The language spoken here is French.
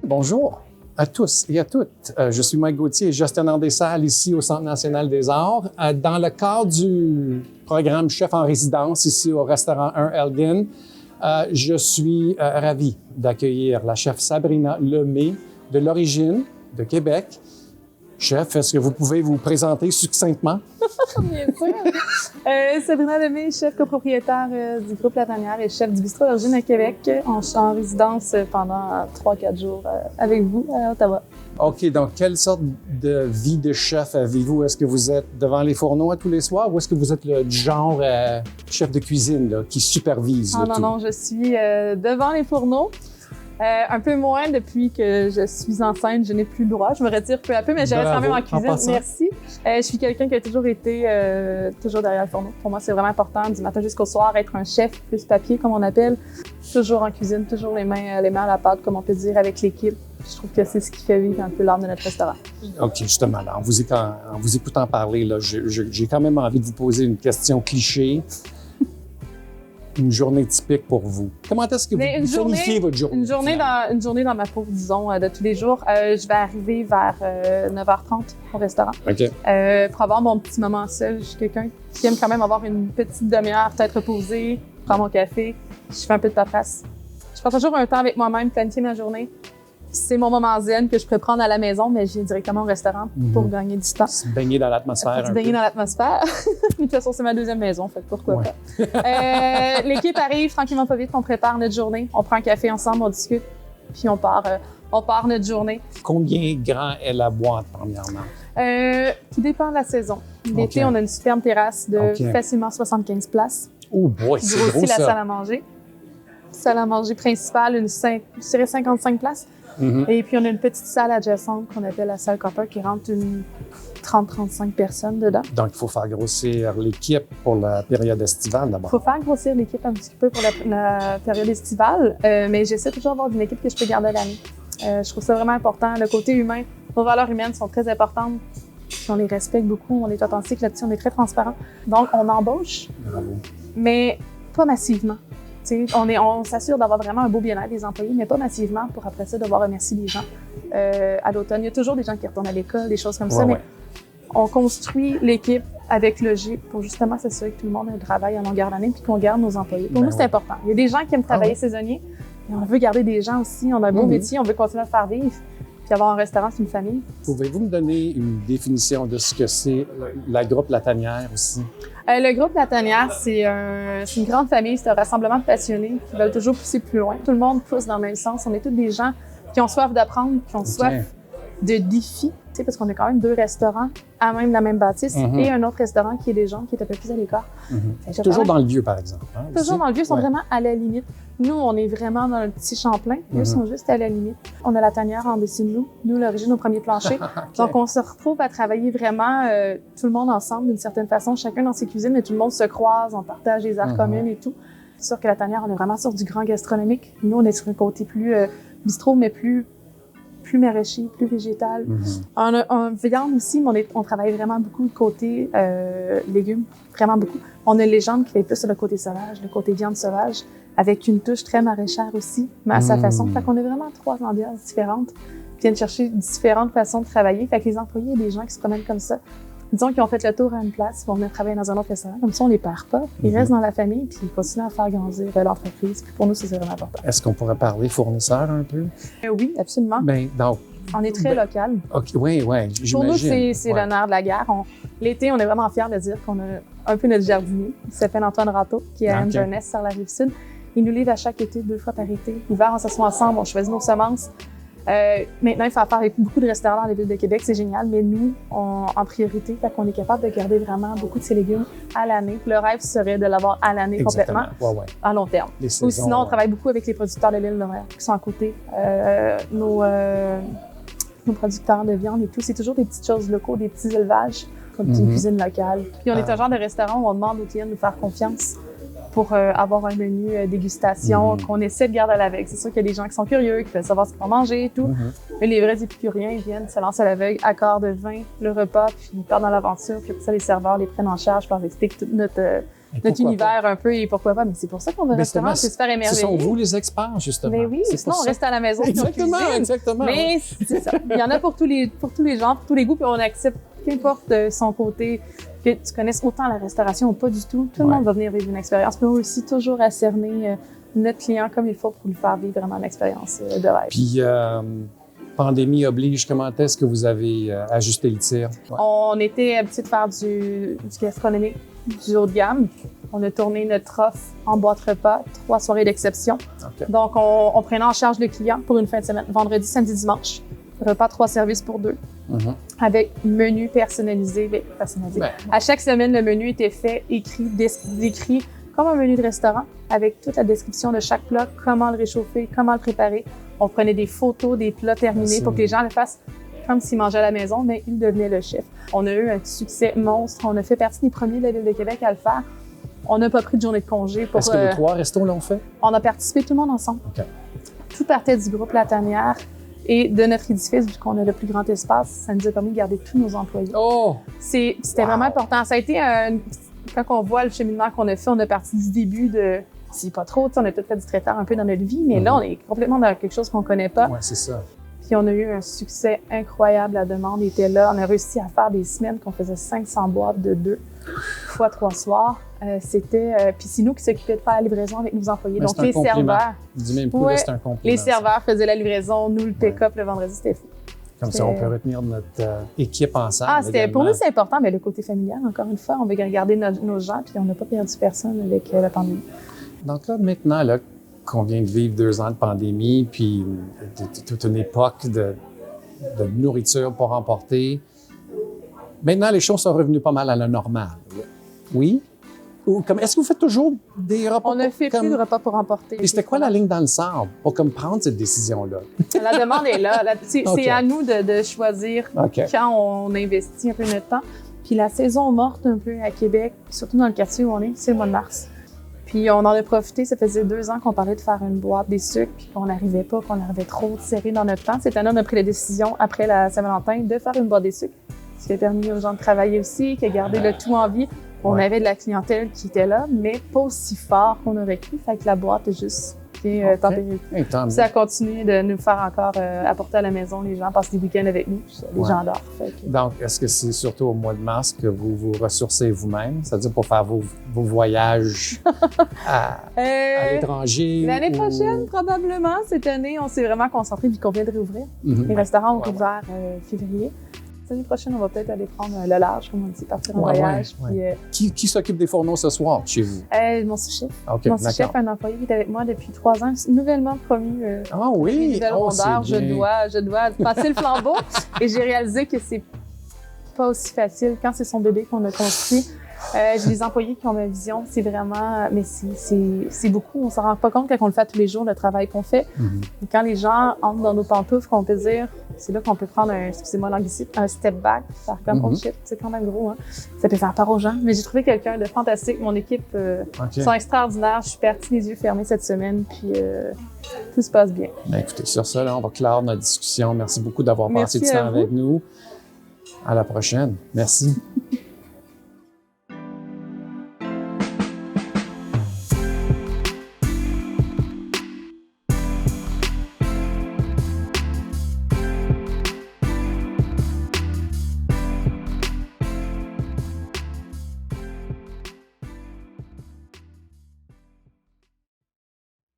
Bonjour à tous et à toutes. Je suis Mike Gauthier, gestionnaire des salles ici au Centre national des arts. Dans le cadre du programme Chef en résidence ici au restaurant 1 Elgin, je suis ravi d'accueillir la chef Sabrina Lemay de l'Origine de Québec. Chef, est-ce que vous pouvez vous présenter succinctement? Bien sûr. Sabrina Lemay, chef copropriétaire du groupe La Tanière et chef du bistrot L'Origine à Québec. Je suis en résidence pendant 3-4 jours avec vous à Ottawa. OK, donc quelle sorte de vie de chef avez-vous? Est-ce que vous êtes devant les fourneaux à tous les soirs ou est-ce que vous êtes du genre chef de cuisine là, qui supervise le tout? Non, je suis devant les fourneaux. Un peu moins depuis que je suis enceinte, je n'ai plus le droit. Je me retire peu à peu, mais je reste quand même en cuisine. Merci. Je suis quelqu'un qui a toujours été toujours derrière le fourneau. Pour moi, c'est vraiment important du matin jusqu'au soir, être un chef plus papier, comme on appelle. Toujours en cuisine, toujours les mains à la pâte, comme on peut dire, avec l'équipe. Je trouve que c'est ce qui fait vivre un peu l'âme de notre restaurant. OK, justement, là, en vous écoutant parler, là, j'ai quand même envie de vous poser une question cliché. Une journée typique pour vous. Comment est-ce que vous planifiez votre journée? Une journée dans ma peau, disons, de tous les jours. Je vais arriver vers 9h30 au restaurant. OK. Pour avoir mon petit moment seul. Je suis quelqu'un qui aime quand même avoir une petite demi-heure, peut-être reposer, prendre mon café. Je fais un peu de paperasse. Je prends toujours un temps avec moi-même, planifier ma journée. C'est mon moment zen que je pourrais prendre à la maison, mais je viens directement au restaurant pour gagner du temps. Se baigner dans l'atmosphère. Baigner dans l'atmosphère. De toute façon, c'est ma deuxième maison, fait pourquoi pas. L'équipe arrive tranquillement pas vite, on prépare notre journée, on prend un café ensemble, on discute, puis on part notre journée. Combien grand est la boîte, premièrement? Tout dépend de la saison. L'été, on a une superbe terrasse de facilement 75 places. Oh boy, c'est gros aussi ça. La salle à manger. Salle à manger principale, je dirais 55 places. Et puis, on a une petite salle adjacente qu'on appelle la salle Copper qui rentre une 30-35 personnes dedans. Donc, il faut faire grossir l'équipe pour la période estivale d'abord. Il faut faire grossir l'équipe un petit peu pour la période estivale, mais j'essaie toujours d'avoir une équipe que je peux garder l'année. Je trouve ça vraiment important. Le côté humain, nos valeurs humaines sont très importantes. On les respecte beaucoup, on est authentique là-dessus, on est très transparent. Donc, on embauche, mais pas massivement. On s'assure d'avoir vraiment un beau bien-être des employés, mais pas massivement pour après ça devoir remercier les gens à l'automne. Il y a toujours des gens qui retournent à l'école, des choses comme ça, mais on construit l'équipe avec logique pour justement s'assurer que tout le monde a un travail à longueur d'année puis qu'on garde nos employés. Pour nous, c'est important. Il y a des gens qui aiment travailler saisonnier, mais on veut garder des gens aussi. On a un beau métier, on veut continuer à le faire vivre. Puis avoir un restaurant, c'est une famille. Pouvez-vous me donner une définition de ce que c'est la groupe La Tanière aussi? Le groupe La Tanière, c'est une grande famille, c'est un rassemblement de passionnés qui veulent toujours pousser plus loin. Tout le monde pousse dans le même sens. On est tous des gens qui ont soif d'apprendre, qui ont soif de défis, parce qu'on a quand même 2 restaurants à même la même bâtisse et un autre restaurant qui est des gens qui est un peu plus à l'écart. Toujours dans le vieux, par exemple. Hein, toujours dans le vieux, ils sont vraiment à la limite. Nous, on est vraiment dans le petit Champlain. Eux sont juste à la limite. On a La Tanière en dessus de nous. Nous, l'Origine au premier plancher. Donc, on se retrouve à travailler vraiment tout le monde ensemble d'une certaine façon, chacun dans ses cuisines, mais tout le monde se croise, on partage des arts communs et tout. C'est sûr que La Tanière, on est vraiment sur du grand gastronomique. Nous, on est sur un côté plus bistrot, mais plus maraîcher, plus végétal. En viande aussi, mais on travaille vraiment beaucoup le côté légumes, vraiment beaucoup. On a une légende qui fait plus sur le côté sauvage, le côté viande sauvage, avec une touche très maraîchère aussi, mais à sa façon. Fait qu'on a vraiment 3 ambiances différentes qui viennent chercher différentes façons de travailler. Fait que les employés, il y a des gens qui se promènent comme ça. Disons qu'ils ont fait le tour à une place, ils vont venir travailler dans un autre restaurant. Comme ça, on les perd pas. Ils restent dans la famille puis ils continuent à faire grandir l'entreprise. Puis pour nous, c'est vraiment important. Est-ce qu'on pourrait parler fournisseurs un peu? Oui, absolument. Donc, on est très local. OK, oui, j'imagine. Pour nous, c'est l'honneur de la guerre. L'été, on est vraiment fiers de dire qu'on a un peu notre jardinier, qui s'appelle Antoine Rateau, qui est à Inverness sur la Rive-Sud. Il nous livre à chaque été 2 fois par été. L'hiver, on s'assoit ensemble, on choisit nos semences. Maintenant, il faut affaire avec beaucoup de restaurants dans les villes de Québec, c'est génial, mais nous, en priorité, fait qu'on est capable de garder vraiment beaucoup de ces légumes à l'année. Le rêve serait de l'avoir à l'année complètement, à long terme. Ou sinon, on travaille beaucoup avec les producteurs de l'île Laurier qui sont à côté. Nos producteurs de viande et tout, c'est toujours des petites choses locaux, des petits élevages, comme une cuisine locale. Puis on est un genre de restaurant où on demande aux clients de nous faire confiance pour avoir un menu dégustation qu'on essaie de garder à l'aveugle. C'est sûr qu'il y a des gens qui sont curieux, qui veulent savoir ce qu'ils vont manger et tout. Mais les vrais épicuriens, ils viennent se lancer à l'aveugle, accord de vin, le repas, puis ils partent dans l'aventure. Puis après ça, les serveurs les prennent en charge, puis leur expliquent toute notre univers un peu et pourquoi pas. Mais c'est pour ça qu'on va au restaurant, c'est se faire émerveiller. Ce sont vous les experts, justement. Mais oui, sinon on reste à la maison. Exactement, exactement. Mais c'est ça. Il y en a pour tous les gens, pour tous les goûts, puis on accepte qu'importe son côté, que tu connaisses autant la restauration ou pas du tout. Tout le monde va venir vivre une expérience. Puis aussi toujours à cerner notre client comme il faut pour lui faire vivre vraiment l'expérience de rêve. Puis, pandémie oblige, comment est-ce que vous avez ajusté le tir? Ouais. On était habitué de faire du gastronomique, du haut de gamme. On a tourné notre offre en boîte repas, 3 soirées d'exception. Okay. Donc, on prenait en charge le client pour une fin de semaine, vendredi, samedi, dimanche. Repas 3 services pour 2. Avec menu personnalisé. À chaque semaine, le menu était fait, écrit, décrit comme un menu de restaurant, avec toute la description de chaque plat, comment le réchauffer, comment le préparer. On prenait des photos des plats terminés pour que les gens le fassent comme s'ils mangeaient à la maison, mais ils devenaient le chef. On a eu un succès monstre. On a fait partie des premiers de la Ville de Québec à le faire. On n'a pas pris de journée de congé pour... Est-ce que les 3 restos l'ont fait? On a participé tout le monde ensemble. Okay. Tout partait du groupe La Tanière et de notre édifice, vu qu'on a le plus grand espace, ça nous a permis de garder tous nos employés. Oh! C'était vraiment important. Ça a été quand on voit le cheminement qu'on a fait, on a parti du début de... C'est pas trop, on a peut-être fait du traiteur un peu dans notre vie, mais là, on est complètement dans quelque chose qu'on connaît pas. Oui, c'est ça. Puis on a eu un succès incroyable. La demande était là. On a réussi à faire des semaines qu'on faisait 500 boîtes de 2 fois 3 soirs. Puis c'est nous qui s'occupions de faire la livraison avec nos employés. Mais donc les serveurs. Du même coup, c'est un compliment. Les serveurs faisaient la livraison, nous le pick-up le vendredi, c'était fou. Comme ça, on peut retenir notre équipe ensemble. Pour nous, c'est important, mais le côté familial, encore une fois, on veut garder nos gens, puis on n'a pas perdu personne avec la pandémie. Donc là, maintenant, là, qu'on vient de vivre 2 ans de pandémie, puis toute une époque de nourriture pour emporter. Maintenant, les choses sont revenues pas mal à la normale. Oui? Est-ce que vous faites toujours des repas? On ne fait plus de repas pour emporter. Et c'était quoi la ligne dans le sable pour prendre cette décision-là? La demande est là. C'est à nous de choisir quand on investit un peu notre temps. Puis la saison morte un peu à Québec, surtout dans le quartier où on est, c'est le mois de mars. Puis on en a profité, ça faisait 2 ans qu'on parlait de faire une boîte des sucres, puis qu'on n'arrivait pas, qu'on arrivait trop serré dans notre temps. Cette année, on a pris la décision, après la Saint-Valentin, de faire une boîte des sucres. Ce qui a permis aux gens de travailler aussi, qui a gardé le tout en vie. On avait de la clientèle qui était là, mais pas aussi fort qu'on aurait cru. Fait que la boîte est juste bien tempérée. Ça continue de nous faire encore apporter à la maison. Les gens passent des week-ends avec nous. Les gens adorent. Donc, est-ce que c'est surtout au mois de mars que vous vous ressourcez vous-même? C'est-à-dire pour faire vos voyages à l'étranger? L'année prochaine, probablement. Cette année, on s'est vraiment concentré vu qu'on vient de réouvrir. Les restaurants ont rouvert février. L'année prochaine, on va peut-être aller prendre le large, comme on dit, partir en voyage. Puis, Qui s'occupe des fourneaux ce soir chez vous? Mon sous-chef. Mon sous-chef, un employé qui est avec moi depuis 3 ans, nouvellement promu. Ah oui! Je dois passer le flambeau. Et j'ai réalisé que c'est pas aussi facile quand c'est son bébé qu'on a construit. J'ai des employés qui ont ma vision. C'est vraiment... Mais c'est beaucoup. On s'en rend pas compte quand on le fait tous les jours, le travail qu'on fait. Et quand les gens entrent dans nos pantoufles, qu'on peut dire... C'est là qu'on peut prendre excusez-moi l'anglicisme, un step back, faire comme oh shit, c'est quand même gros, hein. Ça peut faire peur aux gens. Mais j'ai trouvé quelqu'un de fantastique. Mon équipe sont extraordinaires. Je suis partie les yeux fermés cette semaine, puis tout se passe bien. Bien, écoutez, sur ça, là, on va clore notre discussion. Merci beaucoup d'avoir passé du temps avec nous. À la prochaine. Merci.